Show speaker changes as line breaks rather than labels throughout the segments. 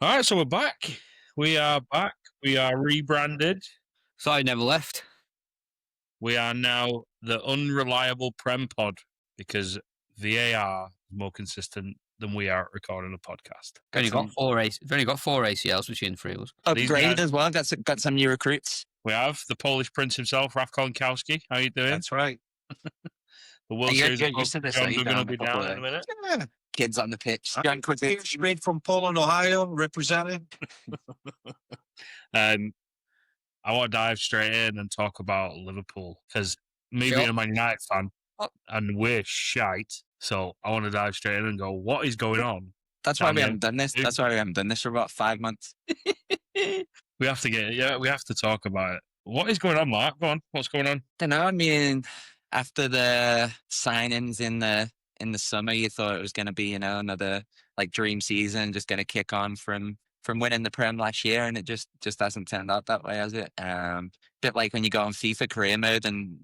All right, so we're back. We are back. We are rebranded.
So I never left.
We are now the Unreliable Prem Pod because VAR is more consistent than we are at recording a podcast.
We've only got four ACLs between three of us.
Upgrade as well. Got some new recruits.
We have the Polish Prince himself, Raf Konkowski. How you doing?
That's right.
The World Series
you're used to this.
John Duggan will be down in a minute.
Yeah. Kids on the pitch.
Straight from Poland, Ohio, representing.
I want to dive straight in and talk about Liverpool because me being a Man United fan and we're shite. So I want to dive straight in and go, what is going on?
That's why we haven't done this. That's why we haven't done this for about 5 months.
We have to talk about it. What is going on, Mark? Go on. What's going on?
I don't know. I mean, after the signings in the summer, you thought it was going to be, another like dream season, just going to kick on from winning the Prem last year, and it just hasn't turned out that way, has it? Bit like when you go on FIFA career mode and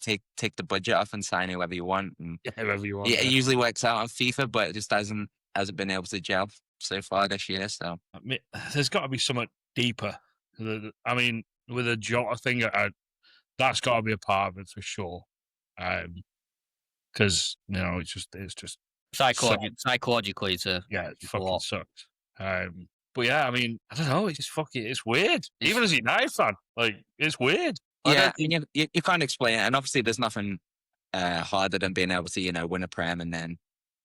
take the budget off and sign whoever you want. And
whoever you want.
Yeah, it usually works out on FIFA, but it just hasn't been able to gel so far this year. So
I mean, there's got to be something deeper. I mean, with a Jota thing, that's got to be a part of it for sure. Because it's just
psychologically,
it fucking sucks. But yeah, I mean, I don't know. It's weird. Even as a United fan, like it's weird.
Yeah, I mean, you can't explain it, and obviously there's nothing harder than being able to win a Prem and then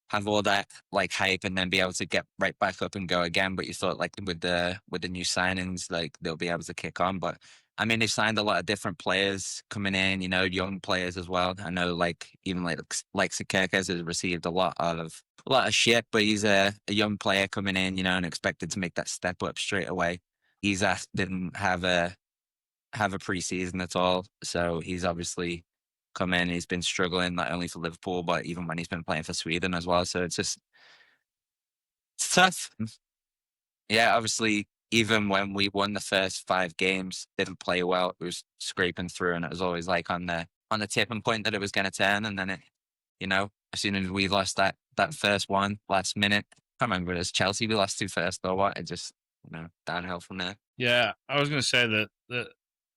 have all that like hype and then be able to get right back up and go again. But you thought like with the new signings, like they'll be able to kick on. But I mean, they've signed a lot of different players coming in, young players as well. I know even Sakirkes has received a lot of shit, but he's a young player coming in, and expected to make that step up straight away. Isak didn't have a preseason at all, so he's obviously come in. He's been struggling not only for Liverpool, but even when he's been playing for Sweden as well. So it's tough. Yeah, obviously, even when we won the first 5 games, didn't play well. It was scraping through, and it was always like on the tipping point that it was going to turn. And then it, as soon as we lost that first one last minute, I can't remember if it was Chelsea we lost to first or what. It just downhill from there.
Yeah, I was going to say that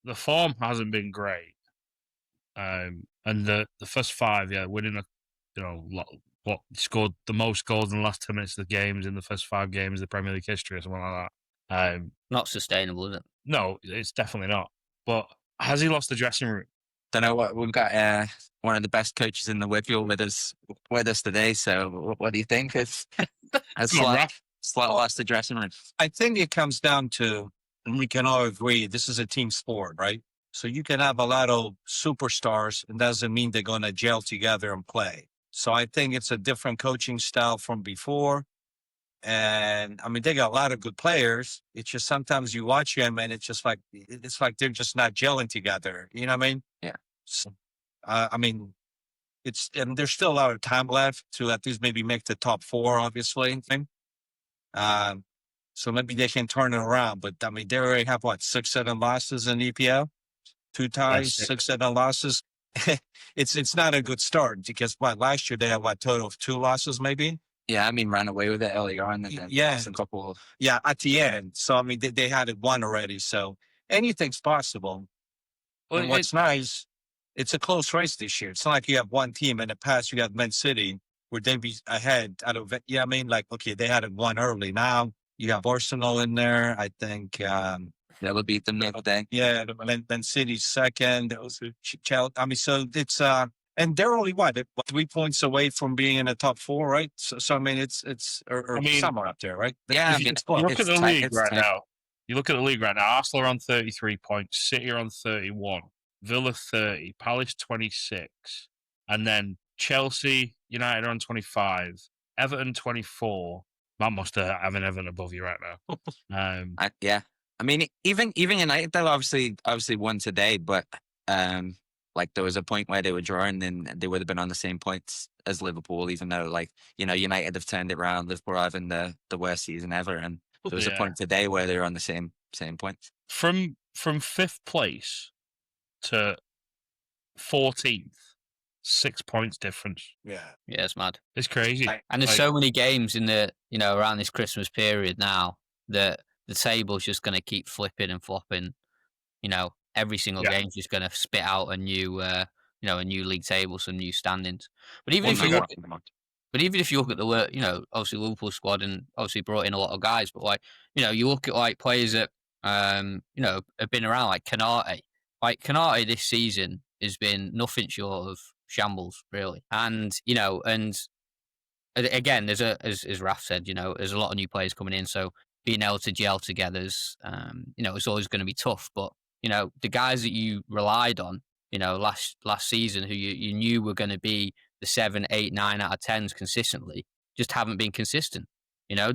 the form hasn't been great. And the first 5, winning what scored the most goals in the last 10 minutes of the games in the first 5 games of the Premier League history or something like that.
Not sustainable, is it?
No, it's definitely not. But has he lost the dressing room?
Don't know what we've got. One of the best coaches in the Whitfield with us today. So what do you think? Has Slot lost the dressing room?
I think it comes down to, and we can all agree, this is a team sport, right? So you can have a lot of superstars, and doesn't mean they're going to gel together and play. So I think it's a different coaching style from before. And I mean, they got a lot of good players. It's just sometimes you watch them and it's like they're just not gelling together. You know what I mean?
Yeah.
So, I mean, and there's still a lot of time left to at least maybe make the top 4, obviously. So maybe they can turn it around. But I mean, they already have 6, 7 losses in EPL, 2 ties, 6, 7 losses. It's not a good start because last year they had total of 2 losses maybe.
Yeah, I mean, ran away with it earlier on. And then a couple.
Yeah, at the end. So, I mean, they had it won already. So, anything's possible. Well, and what's nice, it's a close race this year. It's not like you have one team. In the past, you got Man City, where they'd be ahead out of it. Yeah, I mean, okay, they had it won early. Now, you have Arsenal in there. I think.
That would beat them the other day.
Yeah, Man City's second. Chelsea. I mean, so it's... and they're only 3 points away from being in the top 4, right? So I mean, it's somewhere up there, right?
Yeah,
you look at the league right now. You look at the league right now. Arsenal are on 33 points, City are on 31, Villa 30, Palace 26, and then Chelsea, United are on 25, Everton 24. Man must have Everton above you right now.
Yeah, I mean, even United, they obviously won today, but there was a point where they were drawing, then they would have been on the same points as Liverpool, even though United have turned it around. Liverpool are having the worst season ever, and there was a point today where they were on the same points.
From 5th place to 14th, 6 points difference.
Yeah,
it's mad.
It's crazy.
And there's so many games in the around this Christmas period now that the table's just going to keep flipping and flopping. Every single
Yeah.
game's just going to spit out a new, a new league table, some new standings. But even
Well,
if
no,
you look,
not-
but even if you look at obviously Liverpool squad and obviously brought in a lot of guys, but like, you look at like players that, have been around like Canate. Like Canate this season has been nothing short of shambles, really. And, again, there's as Raf said, there's a lot of new players coming in. So being able to gel together is, it's always going to be tough. But, the guys that you relied on, last season who you knew were going to be the 7, 8, 9 out of 10s consistently just haven't been consistent.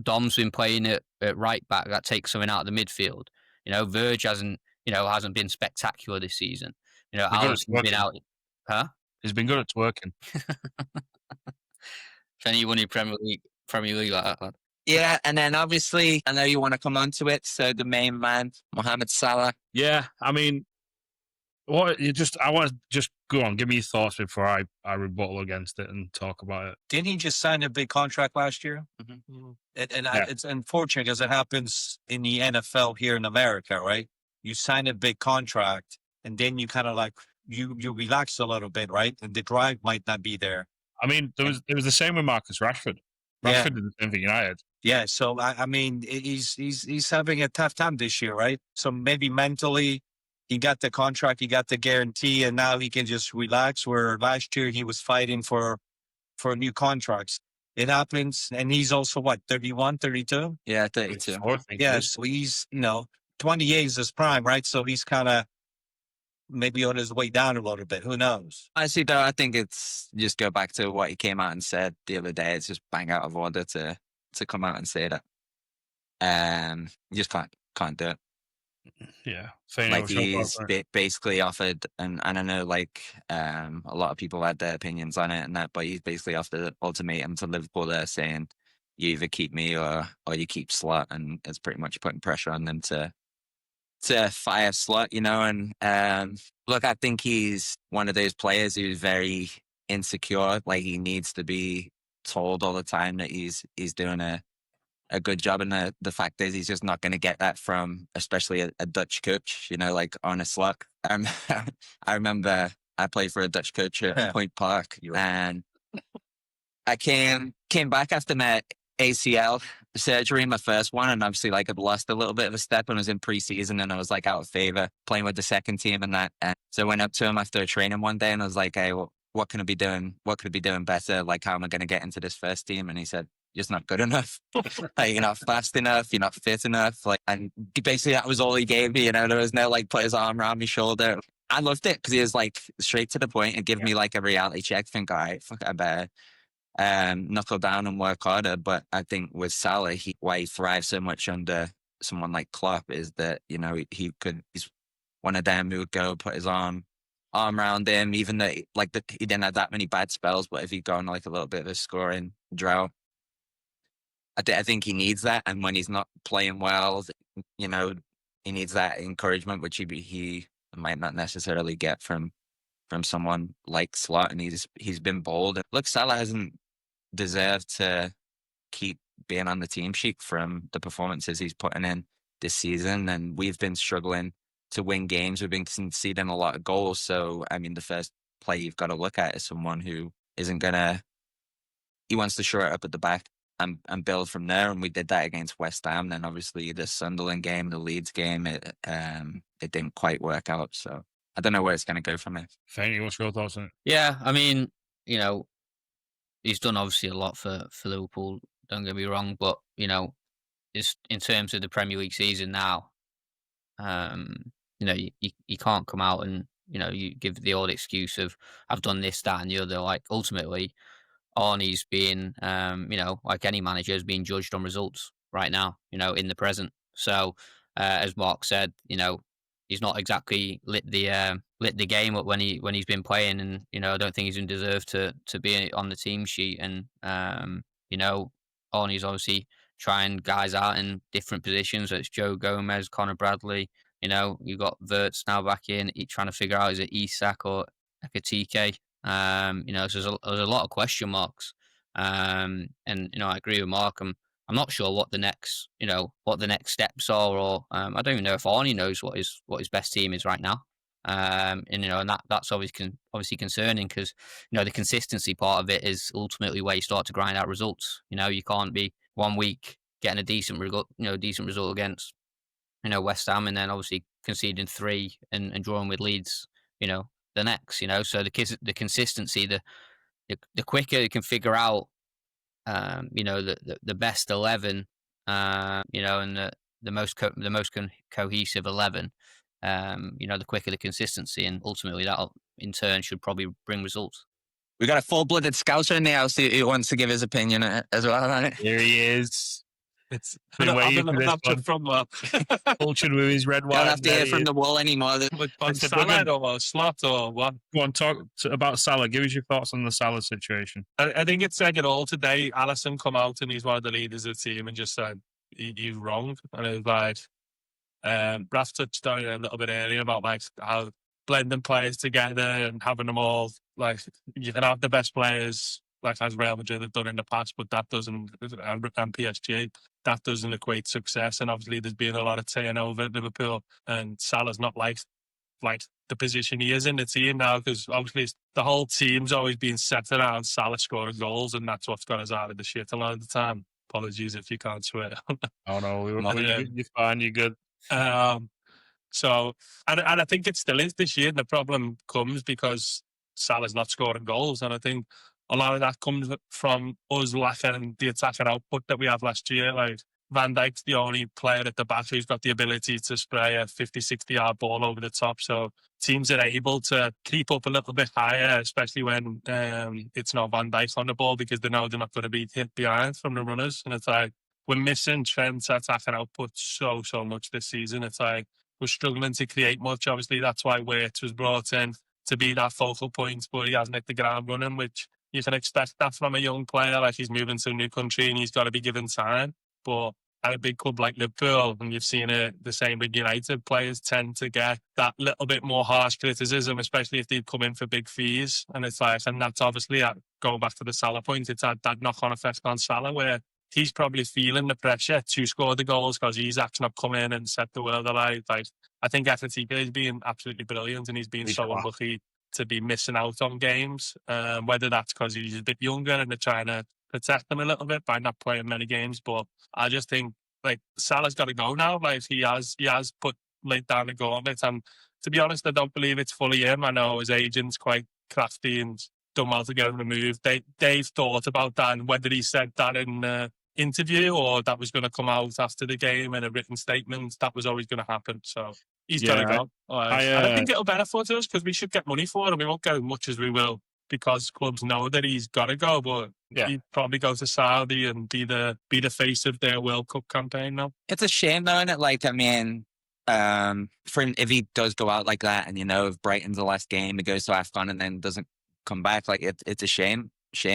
Dom's been playing at right back. That takes something out of the midfield. Verge hasn't been spectacular this season.
good at
Alisson's been
twerking.
out. Huh?
He's been good at twerking.
Fanny, you won your Premier League like that, lad.
Yeah, and then obviously, I know you want to come on to it. So the main man, Mohamed Salah.
Yeah, I mean, I want to just go on. Give me your thoughts before I rebuttal against it and talk about it.
Didn't he just sign a big contract last year?
Mhm.
It's unfortunate because it happens in the NFL here in America, right? You sign a big contract and then you kind of like, you relax a little bit, right? And the drive might not be there.
I mean, there was the same with Marcus Rashford.
Yeah.
Rashford did the same for United.
Yeah, so I mean, he's having a tough time this year, right? So maybe mentally, he got the contract, he got the guarantee, and now he can just relax. Where last year he was fighting for new contracts. It happens, and he's also what 31, 32?
Yeah, 32.
I think
Yeah,
it is.
so he's 28 is his prime, right? So he's kind of maybe on his way down a little bit. Who knows?
Honestly, though, I think it's just go back to what he came out and said the other day. It's just bang out of order to come out and say that. You just can't do it.
Yeah, Fanny,
Like
what's your
he's
thoughts on it?
basically offered, and I know like a lot of people had their opinions on it and that, but he's basically offered an ultimatum to Liverpool there saying, you either keep me or you keep Slot, and it's pretty much putting pressure on them to fire Slot, and look, I think he's one of those players who's very insecure. Like he needs to be told all the time that he's doing a good job, and the fact is he's just not going to get that from especially a Dutch coach, like Arne Slot. I remember I played for a Dutch coach at Point Park, and I came back after my ACL surgery, my first one, and obviously like I'd lost a little bit of a step and was in preseason, and I was like out of favor playing with the second team and that. And so I went up to him after training one day and I was like, hey, what can I be doing? What could I be doing better? Like, how am I going to get into this first team? And he said, you're just not good enough. Like, you're not fast enough. You're not fit enough. Like, and basically that was all he gave me. There was no like put his arm around my shoulder. I loved it because he was like straight to the point and give me like a reality check. Think, all right, fuck, I better knuckle down and work harder. But I think with Salah, why he thrives so much under someone like Klopp is that, he's one of them who would go put his arm around him, even though he didn't have that many bad spells, but if he'd gone like a little bit of a scoring drought, I think he needs that. And when he's not playing well, he needs that encouragement, which he might not necessarily get from someone like Slot. And he's been bold. Look, Salah hasn't deserved to keep being on the team sheet from the performances he's putting in this season. And we've been struggling to win games. We've been conceding a lot of goals. So, I mean, the first play you've got to look at is someone who he wants to shore it up at the back and build from there. And we did that against West Ham. Then obviously the Sunderland game, the Leeds game, it didn't quite work out. So I don't know where it's going to go from here.
Fanny, what's your thoughts on it?
Yeah, I mean, he's done obviously a lot for Liverpool. Don't get me wrong, but it's in terms of the Premier League season now. You can't come out and you give the old excuse of I've done this, that, and the other. Like ultimately, Arnie's being like any manager is being judged on results right now. In the present. So as Mark said, he's not exactly lit the game up when he's been playing, and I don't think he's been deserved to be on the team sheet. And Arnie's obviously trying guys out in different positions. So it's Joe Gomez, Connor Bradley. You've got Verts now back in. He's trying to figure out is it Isak or Ekatike. So there's a lot of question marks. And I agree with Mark. I'm I'm not sure what the next, steps are, or I don't even know if Arnie knows what his best team is right now. And that's obviously concerning, because the consistency part of it is ultimately where you start to grind out results. You can't be one week getting a decent result against West Ham, and then obviously conceding 3 and drawing with Leeds. The next. So the consistency, the quicker you can figure out the best 11, and the most cohesive 11, the quicker the consistency, and ultimately that in turn should probably bring results.
We got a full-blooded Scouser in the house who wants to give his opinion as well on it.
Here he is.
It's
Been waiting for this one.
from
Cultured with his red,
Don't
white.
have to hear from the wall anymore.
on Salah or Slot or what?
Go on, talk about Salah. Give us your thoughts on the Salah situation.
I think it's saying it all today. Allison come out and he's one of the leaders of the team and just said he's wrong. And it was like, Raf touched on it a little bit earlier about like how blending players together and having them all, like, you can have the best players like as Real Madrid have done in the past, but that doesn't, and PSG, that doesn't equate success. And obviously there's been a lot of turnover at Liverpool, and Salah's not like the position he is in the team now, because obviously the whole team's always been set around Salah scoring goals, and that's what's got us out of the shit a lot of the time. Apologies if you can't swear.
Oh no, you're fine, you're good.
So, and I think it still is this year. The problem comes because Salah's not scoring goals, and I think a lot of that comes from us lacking the attacking output that we have last year. Like, Van Dijk's the only player at the back who's got the ability to spray a 50, 60-yard ball over the top. So teams are able to creep up a little bit higher, especially when it's not Van Dijk on the ball, because they know they're not going to be hit behind from the runners. And it's like, we're missing Trent's attacking output so much this season. It's like we're struggling to create much. Obviously, that's why Wirtz was brought in to be that focal point, but he hasn't hit the ground running, which you can expect that from a young player. Like, he's moving to a new country and he's got to be given time. But at a big club like Liverpool, and you've seen it the same with United, players tend to get that little bit more harsh criticism, especially if they come in for big fees. And it's like, and that's obviously, going back to the Salah point, it's had that knock-on effect on Salah, where he's probably feeling the pressure to score the goals because he's actually not come in and set the world alight. Like, I think Atletico has been absolutely brilliant, and he's been so unlucky to be missing out on games, whether that's because he's a bit younger and they're trying to protect him a little bit by not playing many games. But I just think, like, Salah's got to go now. Like, he has laid down the gauntlet, and to be honest, I don't believe it's fully him. I know his agent's quite crafty and done well to get him removed. They've thought about that, and whether he said that in the interview or that was going to come out after the game in a written statement, that was always going to happen. So he's got to go. I think it'll benefit us because we should get money for him. We won't get as much as we will because clubs know that he's got to go, but he'd probably go to Saudi and be the face of their World Cup campaign now.
It's a shame though, isn't it? Like, I mean, for him, if he does go out like that, and if Brighton's the last game, he goes to AFCON and then doesn't come back, like, it's a shame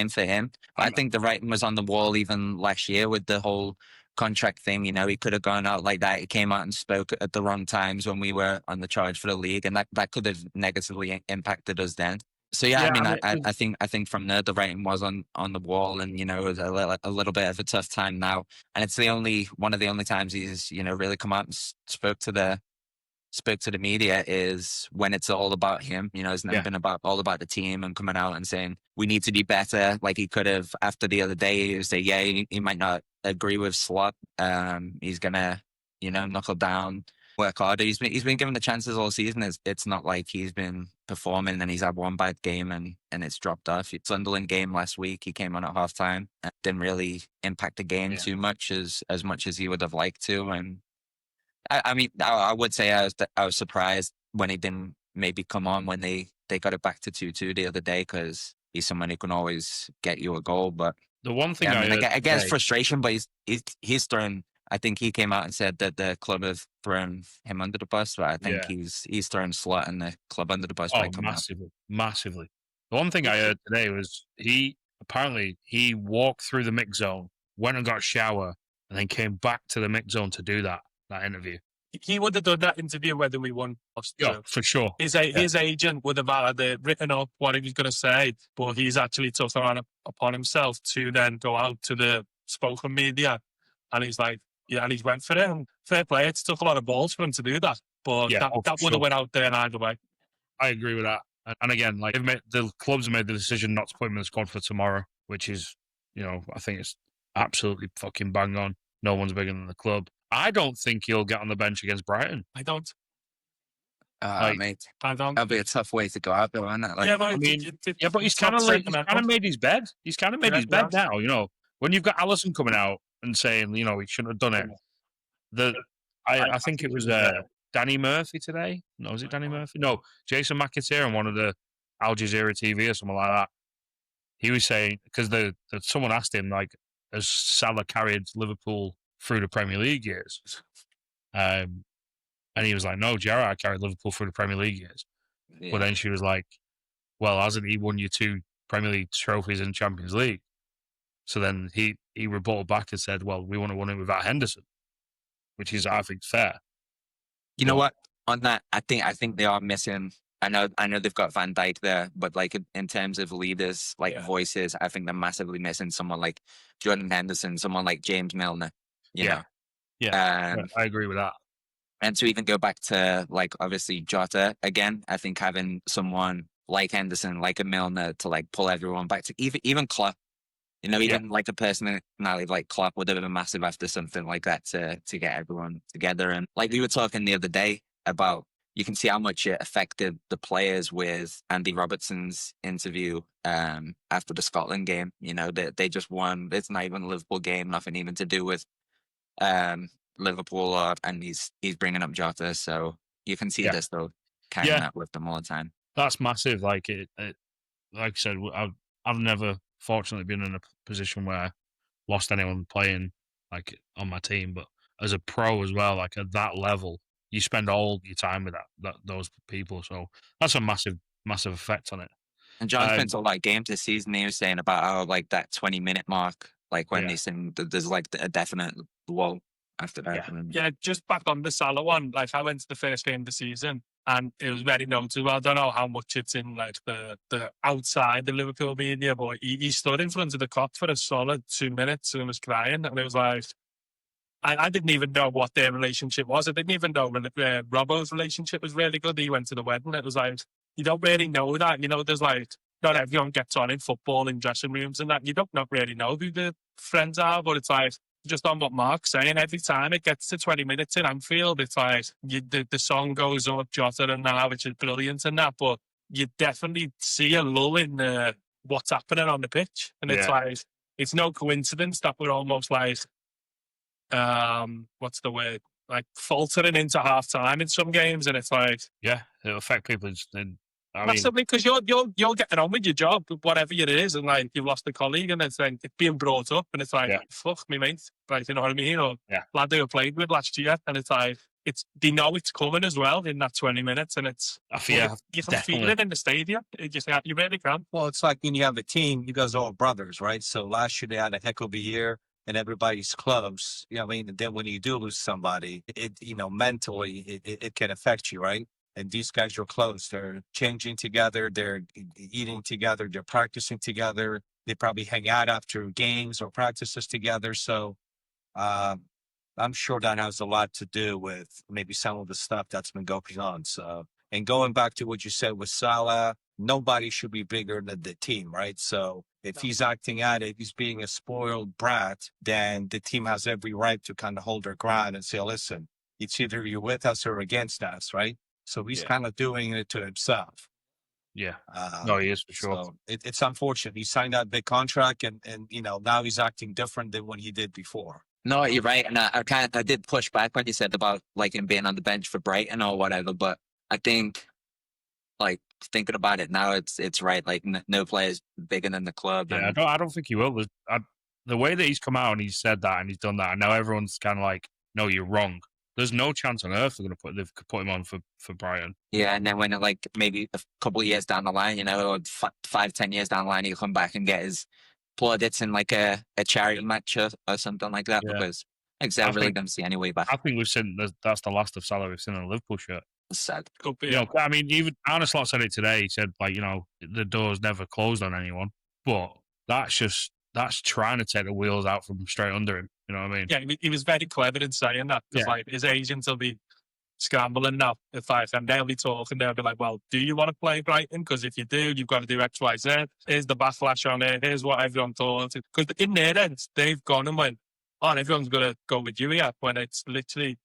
for him. I think the writing was on the wall even last year with the whole contract thing. He could have gone out like that. He came out and spoke at the wrong times when we were on the charge for the league, and that could have negatively impacted us then. So I think from there the writing was on the wall, and it was a little bit of a tough time now, and it's one of the only times he's really come out and spoke to the media is when it's all about him. It's never been all about the team and coming out and saying we need to be better. Like, he could have after the other day, he would say, he might not agree with Slot. He's gonna knuckle down, work harder. He's been given the chances all season. It's not like he's been performing and he's had one bad game and it's dropped off. Sunderland game last week, he came on at halftime and didn't really impact the game too much as much as he would have liked to. And I mean, I would say I was surprised when he didn't maybe come on when they got it back to 2-2 the other day, because he's someone who can always get you a goal. But
the one thing
I guess frustration, but he's thrown. I think he came out and said that the club have thrown him under the bus, but I think he's thrown Slot and the club under the bus by coming
massively. The one thing I heard today was he walked through the mix zone, went and got a shower, and then came back to the mix zone to do that interview.
He would have done that interview whether we won.
Yeah, for sure.
His agent would have written up what he was going to say, but he's actually took it upon himself to then go out to the spoken media and he's like, yeah, and he's went for it. And fair play, it took a lot of balls for him to do that, but
Yeah,
that would have went out there either way.
I agree with that. And again, like the clubs made the decision not to put him in the squad for tomorrow, which is, I think it's absolutely fucking bang on. No one's bigger than the club. I don't think he'll get on the bench against Brighton.
I don't.
Mate,
I don't.
that'll be a tough way to go out there, isn't it? Like,
Yeah, but
I mean, but he's
it's
kind
not
of like
sentimental.
made his bed. He's kind of made
Yeah,
his bed
yeah.
now. When you've got Allison coming out and saying, he shouldn't have done it. I think it was Danny Murphy today. No, was it Danny Murphy? No, Jason McAteer on one of the Al Jazeera TV or something like that. He was saying, because someone asked him, like, has Salah carried Liverpool through the Premier League years? And he was like, no, Gerrard carried Liverpool through the Premier League years.
yeah.
But then she was like, well, hasn't he won you 2 Premier League trophies in Champions League? So then he rebutted back and said, well, we want to win it without Henderson, which is, I think, fair.
You know what? On that, I think they are missing. I know they've got Van Dijk there, but like in terms of leaders, like voices, I think they're massively missing someone like Jordan Henderson, someone like James Milner. You know,
I agree with that.
and to even go back to like obviously Jota again, I think having someone like Henderson, like a Milner, to like pull everyone back to even Klopp. Even like a personality like Klopp would have been massive after something like that to get everyone together. And like we were talking the other day about, you can see how much it affected the players with Andy Robertson's interview after the Scotland game. They just won. It's not even a Liverpool game, nothing even to do with Liverpool, and he's bringing up Jota. So you can see this though, carrying that with them all the time.
That's massive. Like it like I said, I've never fortunately been in a position where I lost anyone playing like on my team, but as a pro as well, like at that level, you spend all your time with those people. So that's a massive effect on it.
And John spent all that game this season. He was saying about how like that 20-minute mark, like when they sing, there's like a definite lull after that.
Yeah, just back on the Salah one. Like I went to the first game of the season, and it was very noticeable. I don't know how much it's in like the outside the Liverpool media, but he stood in front of the cop for a solid 2 minutes and was crying, and it was like, I didn't even know what their relationship was. I didn't even know when Robbo's relationship was really good. He went to the wedding. It was like, you don't really know that. There's like, not everyone gets on in football in dressing rooms and that. You don't not really know who the friends are, but it's like, just on what Mark's saying, every time it gets to 20 minutes in Anfield, it's like the song goes up, Jota and now, which is brilliant and that, but you definitely see a lull in what's happening on the pitch. And it's like, it's no coincidence that we're almost like, what's the word? Like faltering into half time in some games. And it's like,
it'll affect people.
Massively, because you're getting on with your job, whatever it is, and like you've lost a colleague, and it's like it's being brought up, and it's like fuck me, mate, like you know what I mean, or lad they were played with last year, and it's like they know it's coming as well in that 20 minutes, and it's you can feel it in the stadium. It just you really can.
Well, it's like when you have a team, you guys are all brothers, right? So last year they had a heck of a year. And everybody's close, and then when you do lose somebody, it mentally, it can affect you, right? And these guys are close. They're changing together. They're eating together. They're practicing together. They probably hang out after games or practices together. So I'm sure that has a lot to do with maybe some of the stuff that's been going on. So, and going back to what you said with Salah, nobody should be bigger than the team, right? So if he's acting out, if he's being a spoiled brat, then the team has every right to kind of hold their ground and say, listen, it's either you're with us or against us, right? So he's kind of doing it to himself.
Yeah. No, he is for sure.
So it's unfortunate. He signed that big contract and now he's acting different than what he did before.
No, you're right. And I did push back when you said about like him being on the bench for Brighton or whatever, but I think like thinking about it now, it's right. Like no player's bigger than the club.
Yeah, I don't think he will. The way that he's come out and he's said that and he's done that, and now everyone's kind of like, no, you're wrong. There's no chance on earth they've put him on for Brighton.
Yeah, and then when like maybe a couple of years down the line, or 5-10 years down the line, he'll come back and get his plaudits in like a charity match or something like that, because I really don't see any way back.
I think we've seen that's the last of Salah we've seen in a Liverpool shirt.
Sad.
I mean, even Arne Slot said it today. He said, like, the door's never closed on anyone, but that's trying to take the wheels out from straight under him. You know what I mean?
Yeah, he was very clever in saying that because like his agents will be scrambling now if and they'll be talking. They'll be like, "Well, do you want to play Brighton? Because if you do, you've got to do X, Y, Z. Here's the backlash on it. Here's what everyone thought." Because in their heads, they've gone and went, "Oh, and everyone's gonna go with you here," when it's literally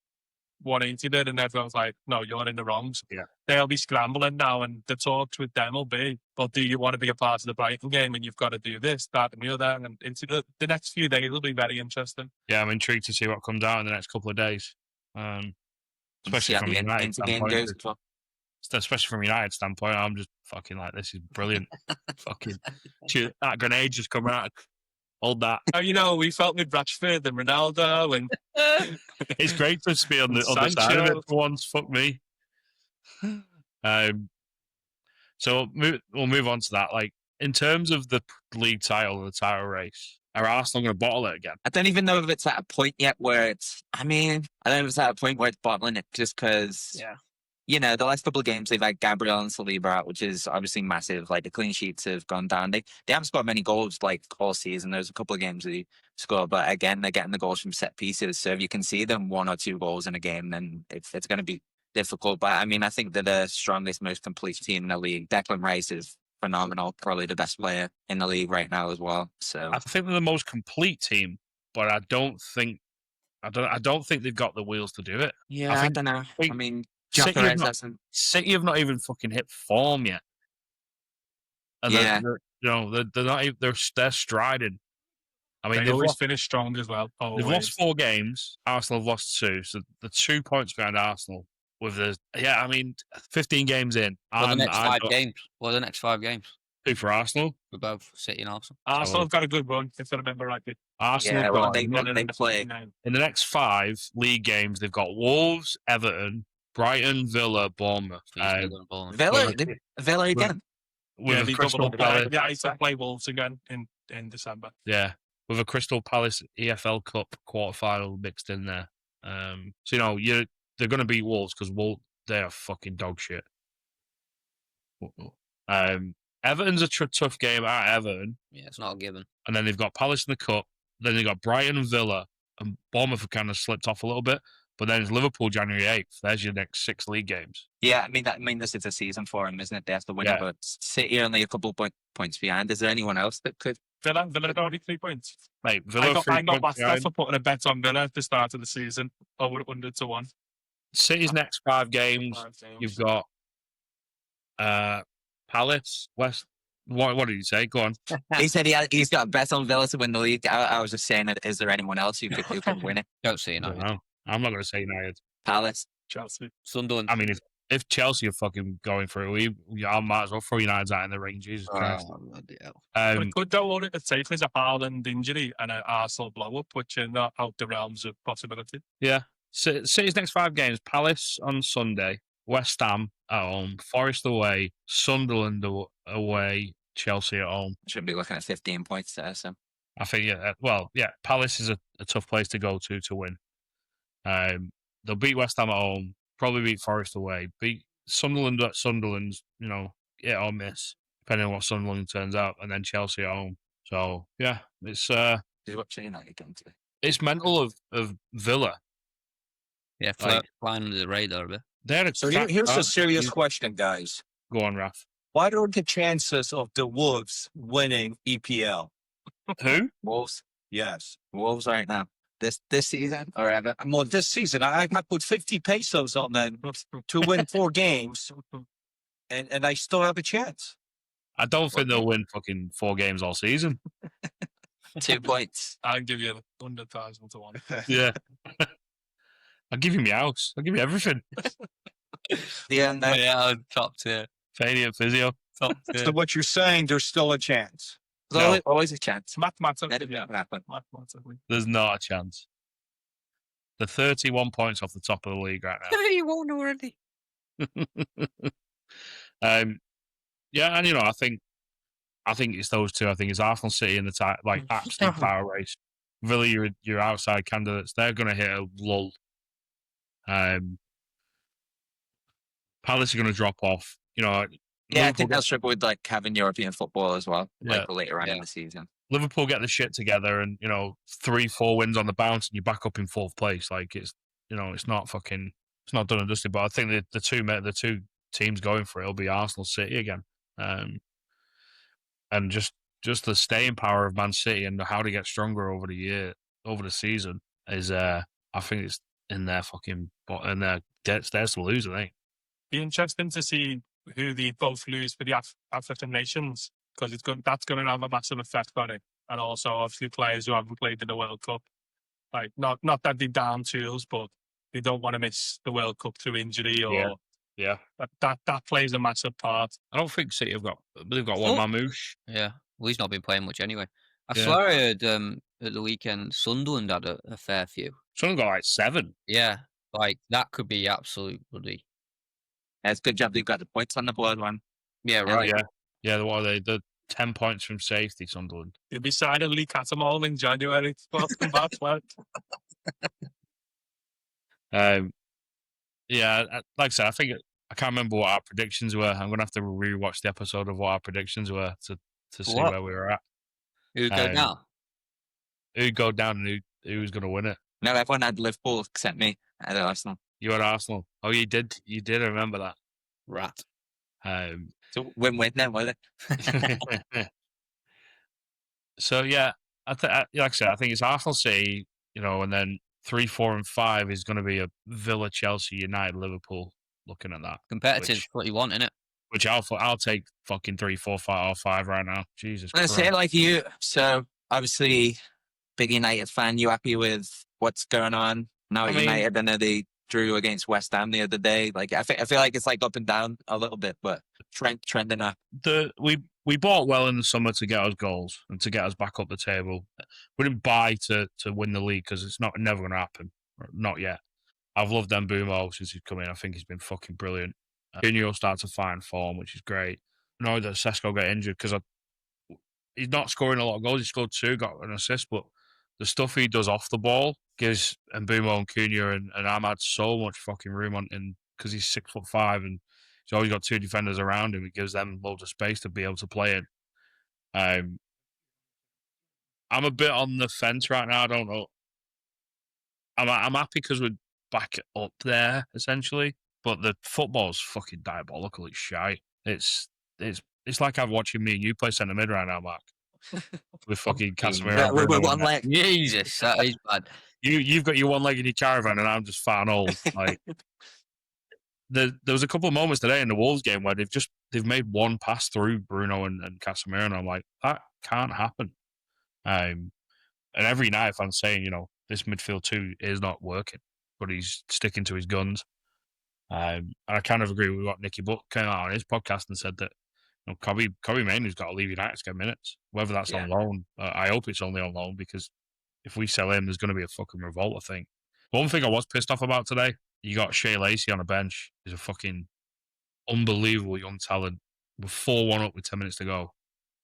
180 there, and everyone's like, "No, you're in the wrongs."
Yeah.
They'll be scrambling now, and the talks with them will be, "Well, do you want to be a part of the Brighton game? And you've got to do this, that, and the other." And into the next few days will be very interesting.
Yeah, I'm intrigued to see what comes out in the next couple of days. Especially from United standpoint. Especially from United standpoint, I'm just fucking like, this is brilliant. Fucking that grenade just coming out. Hold that.
Oh, you know, we felt with Rashford and Ronaldo, and
it's great to be on the other side of it for once. Fuck me. So we'll move on to that. Like, in terms of the league title, the title race, are Arsenal going to bottle it again?
I don't even know if it's at a point yet where it's. I don't know if it's at a point where it's bottling it, just because.
Yeah.
You know, the last couple of games they've had Gabriel and Saliba out, which is obviously massive. Like, the clean sheets have gone down. They haven't scored many goals like all season. There's a couple of games they scored, but again, they're getting the goals from set pieces. So if you can see them 1 or 2 goals in a game, then it's going to be difficult. But I think they're the strongest, most complete team in the league. Declan Rice is phenomenal, probably the best player in the league right now as well. So
I think they're the most complete team, but I don't think they've got the wheels to do it.
Yeah, I don't know.
City have not even fucking hit form yet. And they're not. They're striding. I mean,
they always finish strong as well. Always.
They've lost 4 games. Arsenal have lost 2, so the 2 points behind Arsenal. With 15 games in.
What are the next 5 games? What are the next 5 games?
Who for Arsenal?
For both City and Arsenal.
Arsenal have got a good run, if I remember rightly.
Arsenal
they play.
In the next 5 league games, they've got Wolves, Everton, Brighton, Villa, Bournemouth.
Villa again.
With a Crystal Palace.
Yeah, I used to play Wolves again in December.
Yeah, with a Crystal Palace EFL Cup quarterfinal mixed in there. So they're going to beat Wolves because they are fucking dog shit. Everton's a tough game at Everton.
Yeah, it's not a given.
And then they've got Palace in the Cup. Then they've got Brighton and Villa. And Bournemouth have kind of slipped off a little bit. But then it's Liverpool January 8th. There's your next 6 league games.
Yeah, this is a season for them, isn't it? They have to win it, but City are only a couple points behind. Is there anyone else that could?
Villa got only 3 points.
Mate, Villa
I got bastard for putting a bet on Villa at the start of the season over 100-1.
City's next 5 games, you've got Palace, West. What did you say? Go on.
He said he's got a bet on Villa to win the league. I was just saying, is there anyone else who could win it?
Don't see United.
No, I'm not going to say United.
Palace,
Chelsea,
Sunderland.
I mean, if Chelsea are fucking going through, I might as well throw United out in the ring. Jesus Christ.
But it could go on it take as a Haaland injury and an Arsenal blow up, which are not out the realms of possibility.
Yeah. City's next 5 games: Palace on Sunday, West Ham at home, Forest away, Sunderland away, Chelsea at home.
Should be looking at 15 points there. So
I think Palace is a tough place to go to win. They'll beat West Ham at home, probably beat Forest away, beat Sunderland at Sunderland's, hit or miss, depending on what Sunderland turns out, and then Chelsea at home. So yeah, it's it's mental of Villa.
Yeah, flying under the radar a bit.
So here's a serious question, guys.
Go on, Raf.
What are the chances of the Wolves winning EPL?
Who?
Wolves.
Yes.
Wolves right now. This season or ever?
Well, this season, I put 50 pesos on them to win 4 games, and I still have a chance.
I don't think they'll win fucking 4 games all season.
2 points.
I'll give you 100,000-1.
Yeah. I'll give you my house. I'll give you everything.
Yeah, top tier.
Failure physio.
Top tier.
So what you're saying, there's still a chance.
There's always a chance.
Mathematically,
There's not a chance. They're 31 points off the top of the league right now.
You won already.
Yeah, and I think it's those 2. I think it's Arsenal, City in the absolute power race. Villa, your outside candidates, they're going to hit a lull. Palace are going to drop off.
I think they'll struggle with having European football as well, later on in the season.
Liverpool get the shit together and, 3-4 wins on the bounce and you're back up in 4th place. Like it's not fucking, it's not done and dusted. But I think the two teams going for it will be Arsenal City again. And just the staying power of Man City and how to get stronger over the season is, I think it's in their fucking, in their debts to lose, I think.
Be interesting to see who they both lose for the African nations, because that's going to have a massive effect on it. And also, obviously, players who haven't played in the World Cup, like not that they're down tools, but they don't want to miss the World Cup through injury or that plays a massive part.
I don't think City they've got one Mamouche.
Yeah, well, he's not been playing much anyway. I swear I heard at the weekend Sunderland had a fair few.
Sunderland got like 7.
Yeah, like that could be absolute bloody.
Yeah, it's a good job they've got the points on the board, one.
Yeah, right.
Yeah. What are they? The 10 points from safety, Sunderland.
They'll be signing Lee Catamol in January. That's what.
Yeah, like I said, I think I can't remember what our predictions were. I'm gonna have to rewatch the episode of what our predictions were to see where we were at.
Who'd go down?
Who'd go down and who's gonna win it?
No, everyone had Liverpool except me. I had Arsenal.
You had Arsenal. Oh, you did. You did remember that.
Rat.
So win-win then, was it?
So yeah, like I said, I think it's Arsenal City, and then 3, 4, and 5 is going to be a Villa, Chelsea, United, Liverpool. Looking at that,
competitive, what you want, innit?
Which I'll take fucking 3, 4, 5, or 5 right now. Jesus
Christ. I say it like you. So obviously, big United fan. You happy with what's going on now? United, I know they drew against West Ham the other day. Like I feel like it's like up and down a little bit, but trending up.
We bought well in the summer to get us goals and to get us back up the table. We didn't buy to win the league because it's never going to happen. Not yet. I've loved Mbumo since he's come in. I think he's been fucking brilliant. Junior will start to find form, which is great. No, that Sesko got injured because he's not scoring a lot of goals. He scored 2, got an assist, but the stuff he does off the ball gives Mbumo and Cunha and Ahmad so much fucking room on, and because he's 6'5" and he's always got 2 defenders around him. It gives them loads of space to be able to play in. I'm a bit on the fence right now. I don't know. I'm happy because we're back up there essentially, but the football's fucking diabolical. It's shite. It's like I'm watching me and you play centre mid right now, Mark. With fucking Casemiro.
With one leg.
Jesus, that is bad.
You've got your one leg in your caravan, and I'm just fat and old. Like there was a couple of moments today in the Wolves game where they've made one pass through Bruno and Casemiro, and I'm like, that can't happen. And every United fan's saying, this midfield 2 is not working, but he's sticking to his guns. And I kind of agree with what Nicky Butt came out on his podcast and said that Kobe Mainoo's got to leave United to get minutes. Whether that's on loan, I hope it's only on loan, because if we sell him, there's going to be a fucking revolt, I think. One thing I was pissed off about today, you got Shea Lacey on a bench. He's a fucking unbelievable young talent. We're 4-1 up with 10 minutes to go.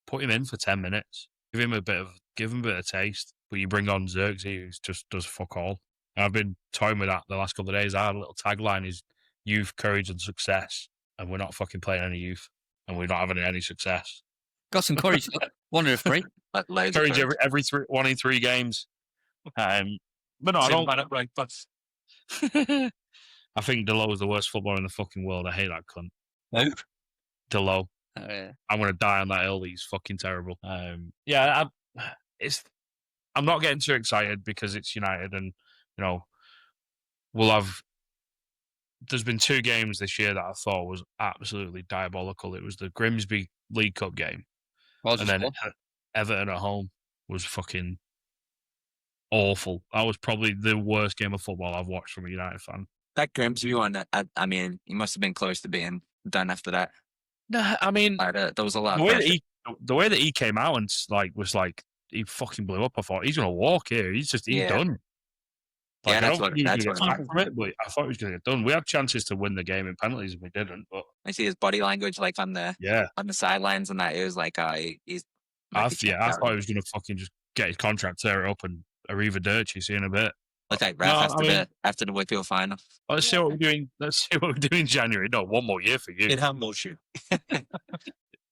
Put him in for 10 minutes. Give him a bit of taste. But you bring on Xerxes, who just does fuck all. And I've been toying with that the last couple of days. Our little tagline is youth, courage, and success. And we're not fucking playing any youth. And we're not having any success.
Got some courage. 1 of 3.
Courage every 1 in 3 games. But no, I don't.
Right, but
I think Delo is the worst footballer in the fucking world. I hate that cunt.
Who?
Delo.
Oh, yeah. I'm
going to die on that hill. He's fucking terrible. I'm not getting too excited because it's United, and we'll have. There's been 2 games this year that I thought was absolutely diabolical. It was the Grimsby League Cup game, and then Everton at home was fucking awful. That was probably the worst game of football I've watched from a United fan.
That Grimsby one, I mean, he must have been close to being done after that.
No, I mean,
there was a lot.
The way that he came out and was like he fucking blew up. I thought he's gonna walk here. He's done. Like,
that's what
but I thought he was gonna get done. We had chances to win the game in penalties and we didn't. But
I see his body language like on the sidelines and that. It was like, I thought he was gonna fucking just get his contract, tear it up, and arrivederci. See you in a bit. Okay, after the Whitfield final.
Let's see what we're doing. Let's see what we're doing in January. No, one more year for you.
It humbles you.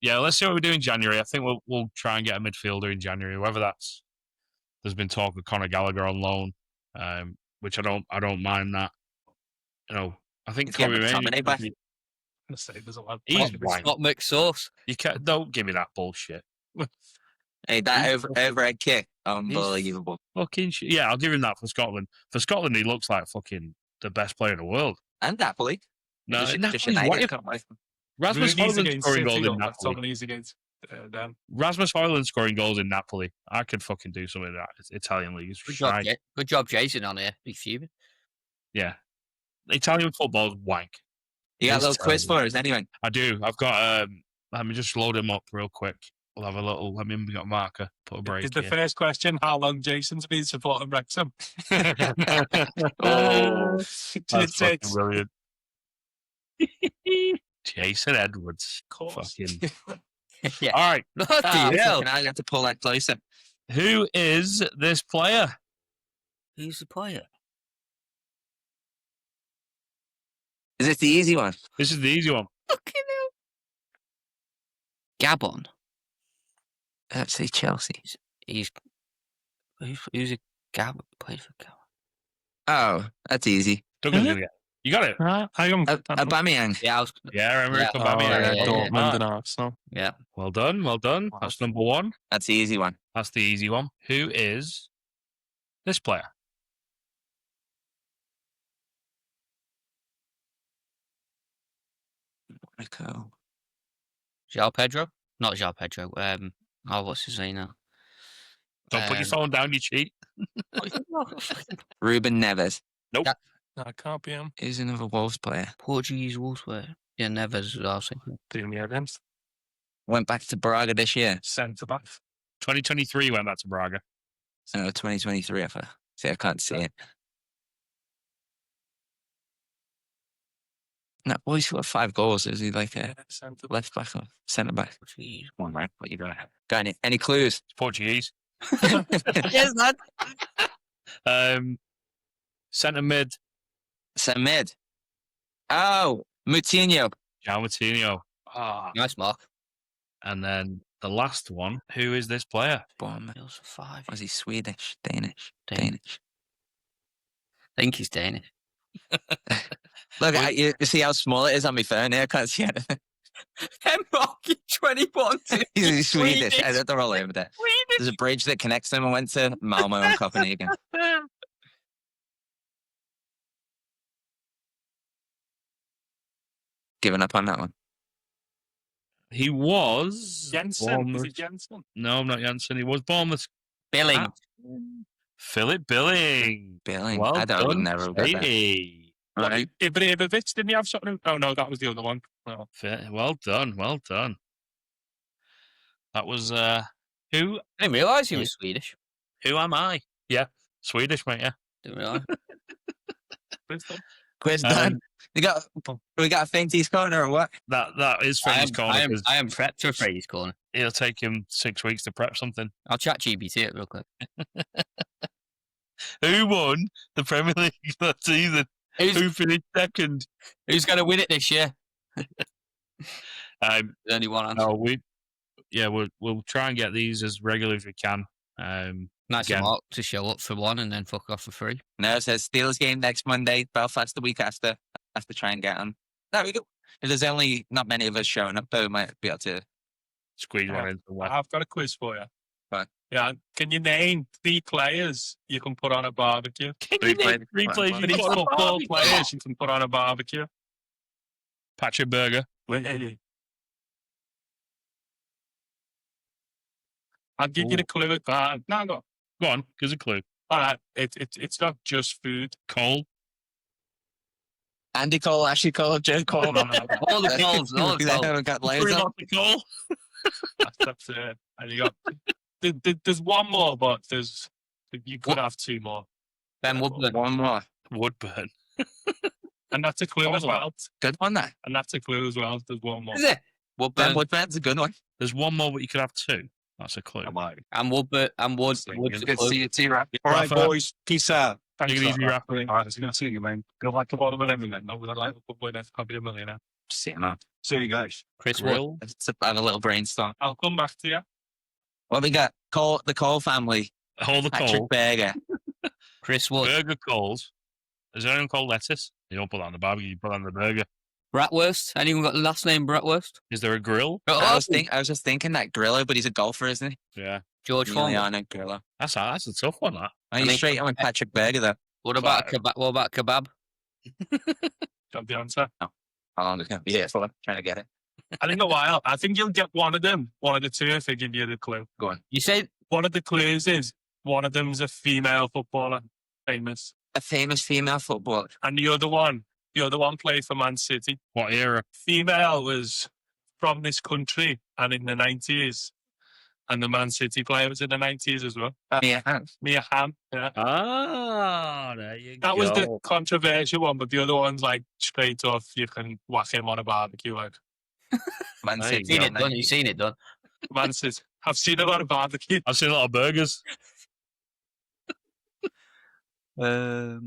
Yeah, let's see what we do in January. I think we'll try and get a midfielder in January, whether that's. There's been talk of Conor Gallagher on loan, which I don't mind that. I think
Get
Kobe
McTominay back.
There's a lot.
He's
It's
wank.
not mixed sauce.
You can't. Don't give me that bullshit.
Hey, that overhead kick, unbelievable.
Fucking shit. Yeah, I'll give him that for Scotland. For Scotland, he looks like fucking the best player in the world.
And Napoli.
No,
Just
Napoli's
United
white.
can't wait.
Rasmus
Rooney's
Højlund
against
scoring
City,
goals in
or
Napoli.
Tottenham's against them.
Rasmus Højlund scoring goals in Napoli. I could fucking do something in that Italian league. It's
Good job,
shite.
Good job, Jason, on here. Be fuming.
Yeah, Italian football's wank.
You got a
It's
little quiz
terrible.
for us anyway.
I do. I've got. Let me just load him up real quick. We'll have a little. Let me got a marker. Put a break.
Is the
here.
first question how long Jason's been supporting Wrexham?
Oh,
That's
It's
fucking brilliant. Jason Edwards.
Of course.
Fucking.
Yeah.
All right.
Bloody hell.
fucking, I have to pull that closer.
Who is this player?
Who's the player?
Is it the easy one?
This is the easy one.
Fucking hell. Gabon.
Let's say Chelsea.
Who's a Gabon? Played for Gabon.
Oh, that's easy.
Douglas gonna get. You got it.
Right, hang on.
Aubameyang.
Yeah, I was.
Yeah, I remember
Yeah.
Aubameyang.
yeah,
Dortmund
Ah,
and Arsenal.
Yeah.
Well done. Well done. That's number one.
That's the easy one.
That's the easy one. Who is this player?
Monaco.
João Pedro? Not João Pedro. What's his name now?
Don't put your phone down, you cheat.
Ruben Neves.
No, it can't be him.
Who's another Wolves player?
Portuguese Wolves player. Yeah, Neves. I was thinking.
Doing the against
Went back to Braga this year.
centre back.
2023 went back to Braga.
No, 2023. I can't see it. No, well, he's got 5 goals. Is he like a
Centre back.
left back or centre back?
Portuguese.
Come on, right? What you got? Got any clues?
It's Portuguese.
Yes, lad.
Centre mid,
Centre mid. Oh, Moutinho.
João Moutinho.
Nice mark.
And then the last one. Who is this player?
Bournemouth.
Kills for 5.
Was he Swedish? Danish?
Danish. I think he's Danish.
Look, you see how small it is on my phone here? I can't see anything.
Marky 21.
He's Swedish.
Swedish.
They're all over there. There's a bridge that connects them. I went to Malmo and Copenhagen. Giving up on that one.
He was
Jensen. Is
Bournemouth.
it Jensen?
No, not Jensen. He was Bournemouth.
Billing.
Philip Billing.
Billing.
Well
I don't
done,
never get that.
Hey.
Right.
Ibrahimovic, didn't he have something? Oh, no, that was the other one. No.
Well done. Well done. That was who?
I didn't realise he was Swedish.
Who am I? Yeah, Swedish, mate. Yeah.
Didn't realise.
Quiz done. We got a fainties corner or what?
That is Freddie's corner.
I am prepped for Freddie's corner.
It'll take him 6 weeks to prep something.
I'll chat GBT it real quick.
Who won the Premier League that season? Who finished second?
Who's going to win it this year?
Um,
There's only one answer.
No, we'll try and get these as regular as we can.
Nice
again.
of Mark to show up for one and then fuck off for 3.
No, it says Steelers game next Monday, Belfast the week after. I have to try and get on. There we go. If there's only not many of us showing up, though, we might be able to.
Squeeze one into the west.
I've got a quiz for you.
Right.
Yeah, can you name 3 players you can put on a barbecue?
Three players
Three
you put on a
football
barbecue.
players you can put on a barbecue.
Patrick Berger.
I'll give you the clue. No, go.
Go on, give us a clue.
All right, it's not just food.
Cole.
Andy Cole, Ashley Cole, Joe Cole.
No, no, no.
All the goals, all the goals.
We've got layers
Three
on.
lots of Cole.
That's it. And you got there's one more, but you could have 2 more,
Ben Woodburn.
One more.
Woodburn.
and that's a clue as well.
Good one, that.
And that's a clue as well. There's one more.
Is it?
Ben
Woodburn.
Woodburn's a good one.
There's one more, but you could have 2. That's a clue.
And Woodburn. And Wood's
Good
a
to see
clue.
you, T-Rap.
All right,
Rafa.
boys. Peace out.
Take it easy, Rafa.
All right, it's good to see you, man. Good luck to bottom of everything. I would like to put that's probably a millionaire.
See him out.
See you guys.
Chris Wood.
Grill.
Let's have a little brainstorm.
I'll come back to you.
What we got? The Cole family.
All the
Patrick
coal.
Berger.
Chris Wood.
Burger coals. Is there anyone called lettuce? You don't put that on the barbecue, you put that on the burger.
Bratwurst. Anyone got the last name Bratwurst?
Is there a grill?
I was just thinking that Grillo, but he's a golfer, isn't he?
Yeah.
George Foreman.
Emiliano Grillo.
That's a tough one, that.
Are you straight on with Patrick Berger though?
What about kebab? What about kebab?
Got the answer.
How long ago? Yeah, so I'm trying to get it.
I think a while. I think you'll get one of them. One of the two if I give you the clue.
Go on.
You say
One of the clues is one of them's a female footballer, famous.
A famous female footballer.
And the other one played for Man City.
What era?
Female was from this country and in the 90s. And the Man City player was in the 90s as well.
Mia Hamm.
Mia Hamm, yeah.
Ah, there you go.
That was the controversial one, but the other one's like straight off. You can whack him on a barbecue. Like
Man
There
City.
you
seen
go.
it done. You seen it done.
Man says, I've seen a lot of barbecue.
I've seen a lot of burgers. All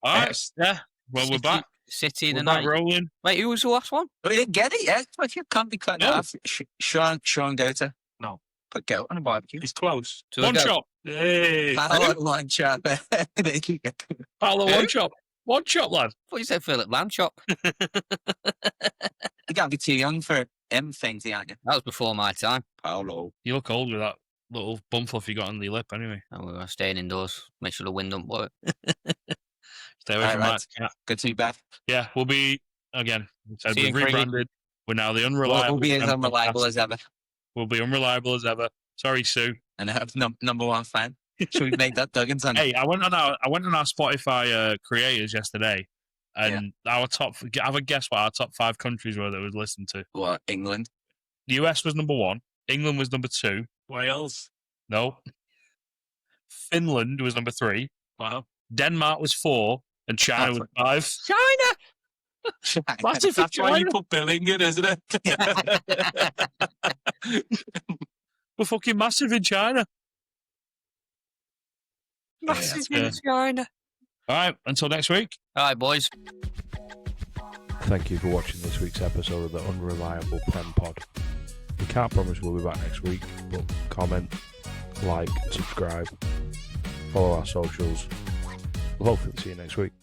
right.
Yes.
Yeah. Well, we're back.
City in
We're
the
back
night.
rolling.
Wait, who was the last one?
We didn't get it yet. But you can't be cut
No.
off. Sean Gota.
No.
Put goat on a barbecue.
He's close.
To a
One
go.
shot.
Hey.
Paolo one shot.
Paolo, one shot. One shot, lad.
I thought you said Philip Landchop.
You can't be too young for M things, aren't you?
That was before my time.
Paolo.
You look old with that little bum fluff you got on your lip, anyway.
And we were staying indoors. Make sure the wind don't blow it.
Stay away
All
from
right.
that. Yeah.
Good to be back.
Yeah, we'll be, again, so
See you
we've
in Craigie.
rebranded. We're now the Unreliable.
We'll be as
Fan
unreliable
podcast.
as ever.
We'll be unreliable as ever. Sorry, Sue.
And I have number one fan. Should we make that Duggan's on?
Hey, I went on our Spotify creators yesterday, and our top. Have a guess what our top 5 countries were that was listened to.
What, England?
The US was number 1. England was number 2.
Wales.
No. Finland was number 3.
Wow.
Denmark was 4, and China was 5.
China!
Massive
That's why you
China.
put Billing in, isn't it?
We're fucking massive in China.
Massive
Yeah.
in China.
All right, until next week.
All right, boys.
Thank you for watching this week's episode of the Unreliable Prem Pod. We can't promise we'll be back next week, but comment, like, subscribe, follow our socials. We'll hopefully see you next week.